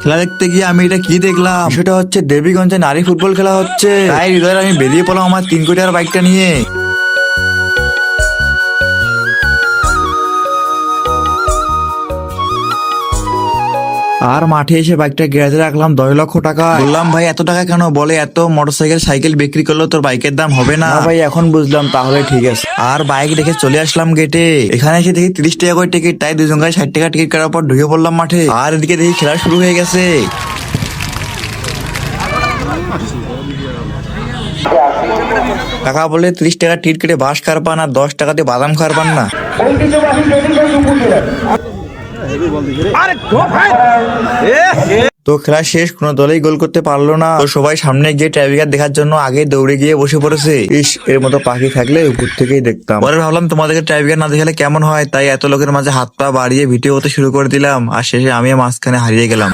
খেলা দেখতে গিয়ে আমি এটা কি দেখলাম, সেটা হচ্ছে দেবীগঞ্জে নারী ফুটবল খেলা হচ্ছে। তাই হৃদয় আমি বেরিয়ে পড়লাম আমার 3 কোটি টাকার বাইকটা নিয়ে। আর মাঠে এসে বাইকটা গ্যারেজে রাখলাম 10 লক্ষ টাকা। বললাম ভাই এত টাকা কেন? বলে এত মোটরসাইকেল সাইকেল বিক্রি করলেও তোর বাইকের দাম হবে না। ভাই এখন বুঝলাম, তাহলে ঠিক আছে। আর বাইক রেখে চলে আসলাম গেটে। এখানে এসে দেখি 30 টাকা করে টিকিট, তাই দুজন গায়ে 60 টাকা টিকিট কাটার পর ঢুকে পড়লাম মাঠে। আর এদিকে দেখি খেলা শুরু হয়ে গেছে। কাকা বলে 30 টাকা টিকিট কেটে বাস খাওয়ার পান আর 10 টাকাতে বাদাম খাওয়ার পান না। তো খেলা শেষ, কোনো দলেই গোল করতে পারলো না। তো সবাই সামনে গিয়ে টাইব্রেকার দেখার জন্য আগে দৌড়ে গিয়ে বসে পড়েছে। ইস, এর মতো পাখি থাকলে উপর থেকেই দেখতাম। পরে ভাবলাম তোমাদেরকে টাইব্রেকার না দেখালে কেমন হয়, তাই এত লোকের মাঝে হাত পা বাড়িয়ে ভিডিও হতে শুরু করে দিলাম। আর শেষে আমিও মাঝখানে হারিয়ে গেলাম।